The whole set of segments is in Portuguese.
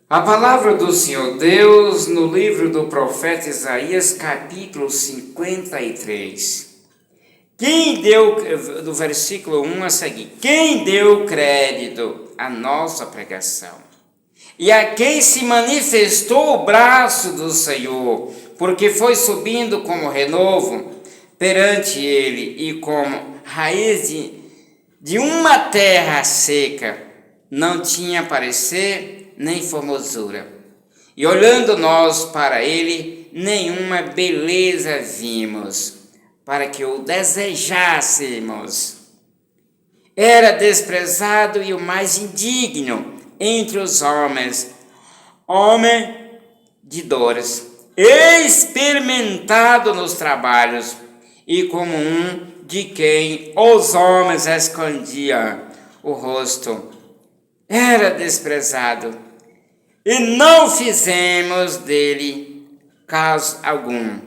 A palavra do Senhor Deus no livro do profeta Isaías, capítulo 53. Do versículo 1 a seguir, quem deu crédito à nossa pregação? E a quem se manifestou o braço do Senhor, porque foi subindo como renovo perante ele e como raiz de uma terra seca, não tinha parecer nem formosura. E olhando nós para ele, nenhuma beleza vimos, para que o desejássemos. Era desprezado e o mais indigno entre os homens, homem de dores, experimentado nos trabalhos, e como um de quem os homens escondiam o rosto. Era desprezado, e não fizemos dele caso algum.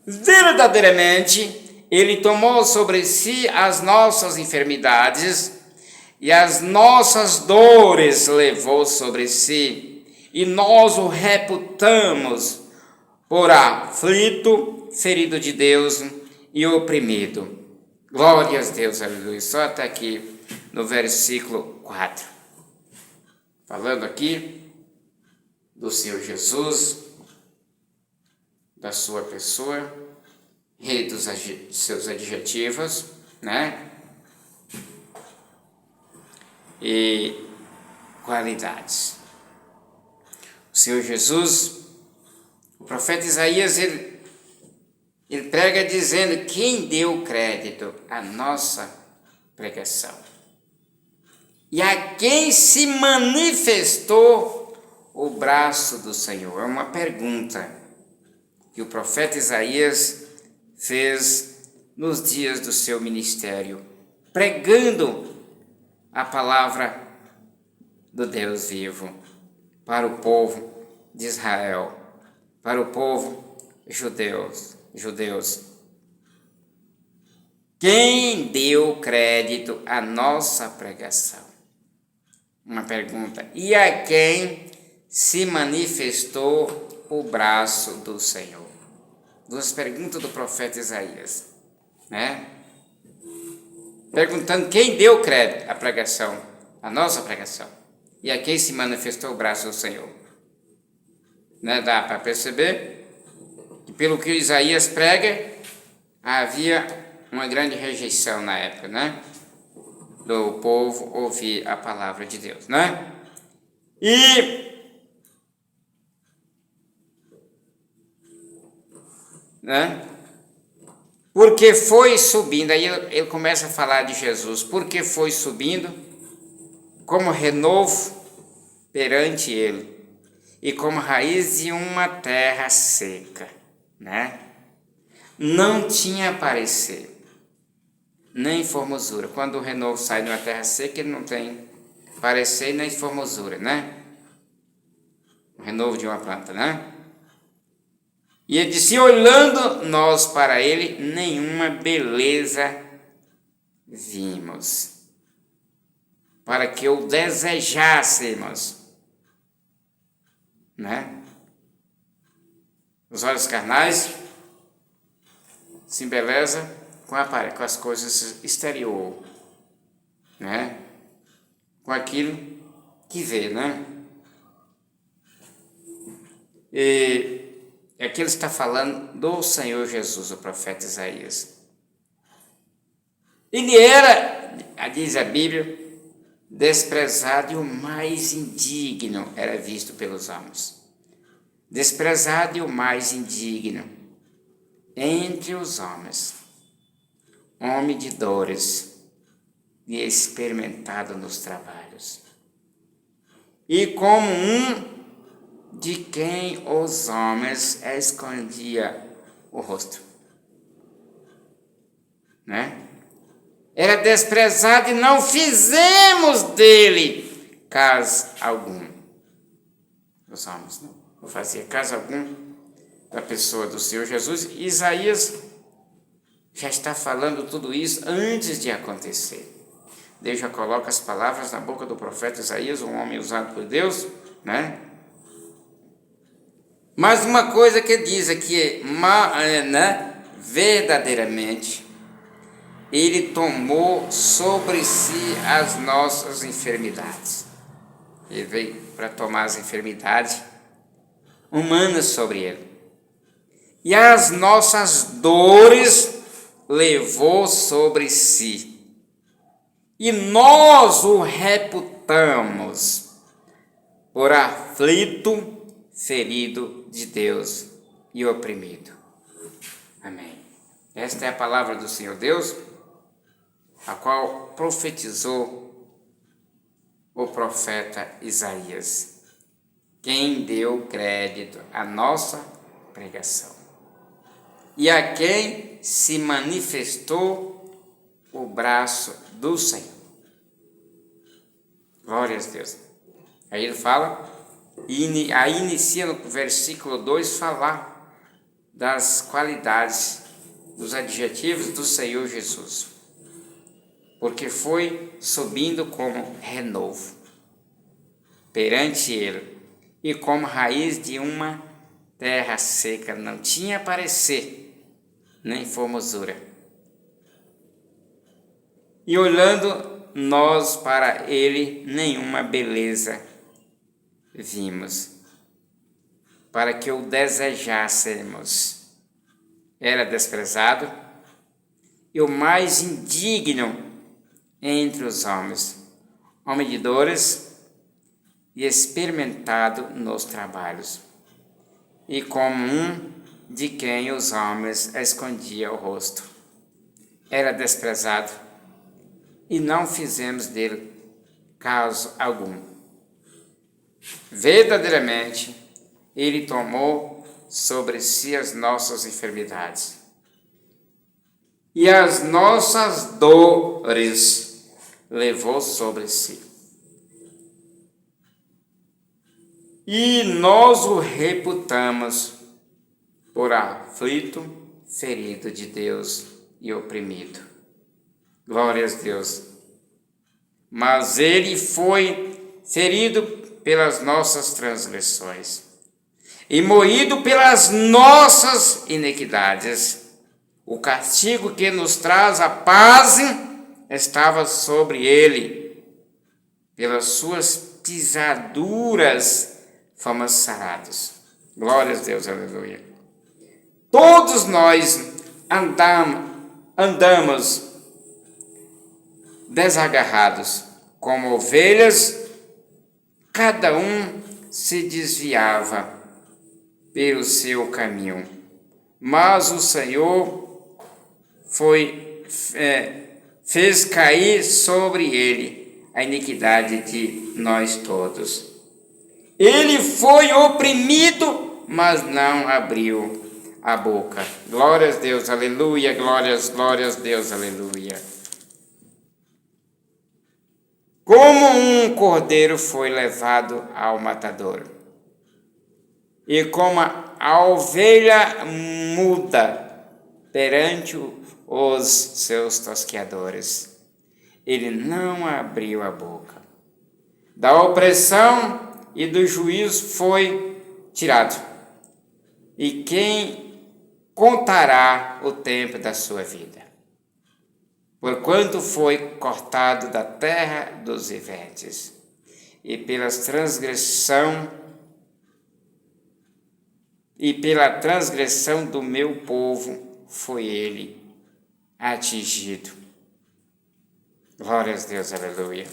Verdadeiramente, ele tomou sobre si as nossas enfermidades, e as nossas dores levou sobre si, e nós o reputamos por aflito, ferido de Deus e oprimido. Glórias a Deus, aleluia. Só até aqui no versículo 4. Falando aqui do Senhor Jesus, da sua pessoa, rei dos seus adjetivos, né? E qualidades. O Senhor Jesus, o profeta Isaías, ele prega dizendo quem deu crédito à nossa pregação. E a quem se manifestou o braço do Senhor. É uma pergunta que o profeta Isaías fez nos dias do seu ministério, pregando a palavra do Deus vivo para o povo de Israel, para o povo judeus. Quem deu crédito à nossa pregação? Uma pergunta. E a quem se manifestou o braço do Senhor? Duas perguntas do profeta Isaías, né? Perguntando quem deu crédito à pregação, à nossa pregação, e a quem se manifestou o braço do Senhor. Né? Dá para perceber que pelo que Isaías prega, havia uma grande rejeição na época, né? Do povo ouvir a palavra de Deus, né? Porque foi subindo, aí ele começa a falar de Jesus, porque foi subindo como renovo perante ele, e como raiz de uma terra seca, né? Não tinha parecer, nem formosura. Quando o renovo sai de uma terra seca, ele não tem parecer nem formosura, né? O renovo de uma planta, né? E ele disse, olhando nós para ele, nenhuma beleza vimos, para que o desejássemos, né? Os olhos carnais se embeleza com as coisas exterior, né? Com aquilo que vê, né? E aqui ele está falando do Senhor Jesus, o profeta Isaías. Ele era, diz a Bíblia, desprezado e o mais indigno era visto pelos homens. Desprezado e o mais indigno entre os homens. Homem de dores e experimentado nos trabalhos. E como um de quem os homens escondia o rosto, né? Era desprezado e não fizemos dele caso algum. Os homens não faziam caso algum da pessoa do Senhor Jesus. Isaías já está falando tudo isso antes de acontecer. Deus já coloca as palavras na boca do profeta Isaías, um homem usado por Deus, né? Mas uma coisa que diz aqui, né? Verdadeiramente, ele tomou sobre si as nossas enfermidades. Ele veio para tomar as enfermidades humanas sobre ele. E as nossas dores levou sobre si. E nós o reputamos por aflito, ferido de Deus e oprimido. Amém. Esta é a palavra do Senhor Deus, a qual profetizou o profeta Isaías, quem deu crédito à nossa pregação e a quem se manifestou o braço do Senhor. Glória a Deus. Aí ele fala, aí inicia no versículo 2 falar das qualidades, dos adjetivos do Senhor Jesus, porque foi subindo como renovo perante ele, e como raiz de uma terra seca, não tinha parecer, nem formosura. E olhando nós para ele, nenhuma beleza vimos, para que o desejássemos. Era desprezado e o mais indigno entre os homens, homem de dores e experimentado nos trabalhos, e como um de quem os homens escondiam o rosto. Era desprezado e não fizemos dele caso algum. Verdadeiramente, ele tomou sobre si as nossas enfermidades e as nossas dores levou sobre si. E nós o reputamos por aflito, ferido de Deus e oprimido. Glória a Deus. Mas ele foi ferido pelas nossas transgressões e moído pelas nossas iniquidades. O castigo que nos traz a paz estava sobre ele. Pelas suas pisaduras fomos sarados. Glória a Deus, aleluia. Todos nós andamos desagarrados, como ovelhas, cada um se desviava pelo seu caminho, mas o Senhor fez cair sobre ele a iniquidade de nós todos. Ele foi oprimido, mas não abriu a boca. Glórias a Deus, aleluia, glórias a Deus, aleluia. Como um cordeiro foi levado ao matador, e como a ovelha muda perante os seus tosqueadores, ele não abriu a boca. Da opressão e do juízo foi tirado. E quem contará o tempo da sua vida? Porquanto foi cortado da terra dos viventes, e pela transgressão do meu povo foi ele atingido. Glória a Deus, aleluia.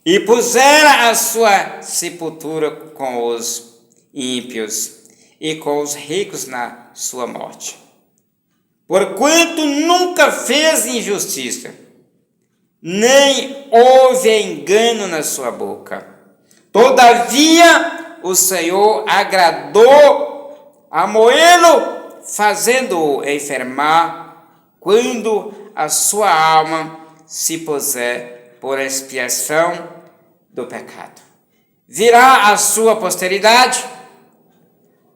E pusera a sua sepultura com os ímpios e com os ricos na sua morte. Porquanto nunca fez injustiça, nem houve engano na sua boca. Todavia, o Senhor agradou a moê-lo, fazendo-o enfermar, quando a sua alma se puser por expiação do pecado. Virá a sua posteridade,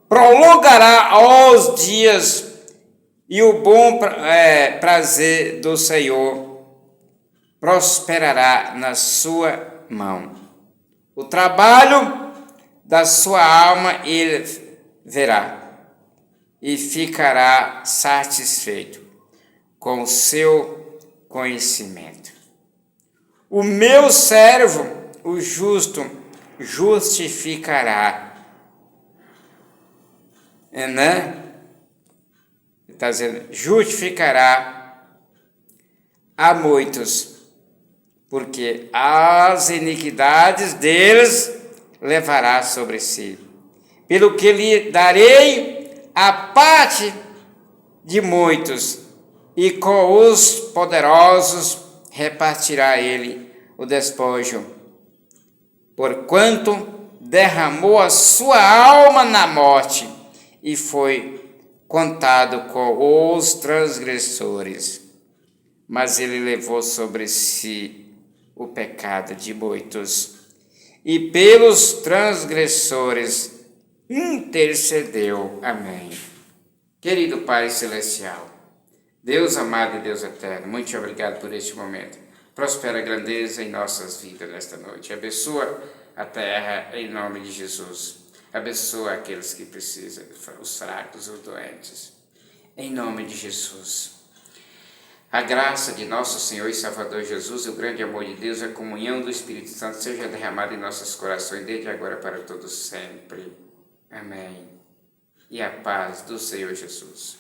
prolongará os dias, e o bom prazer do Senhor prosperará na sua mão. O trabalho da sua alma ele verá e ficará satisfeito com o seu conhecimento. O meu servo, o justo, justificará. Né? Está dizendo, justificará a muitos, porque as iniquidades deles levará sobre si. Pelo que lhe darei a parte de muitos, e com os poderosos repartirá ele o despojo, porquanto derramou a sua alma na morte e foi contado com os transgressores. Mas ele levou sobre si o pecado de muitos, e pelos transgressores intercedeu. Amém. Querido Pai Celestial, Deus amado e Deus eterno, muito obrigado por este momento. Prospera a grandeza em nossas vidas nesta noite. Abençoa a terra em nome de Jesus. Abençoa aqueles que precisam, os fracos, os doentes. Em nome de Jesus. A graça de nosso Senhor e Salvador Jesus, o grande amor de Deus, a comunhão do Espírito Santo seja derramada em nossos corações, desde agora para todos sempre. Amém. E a paz do Senhor Jesus.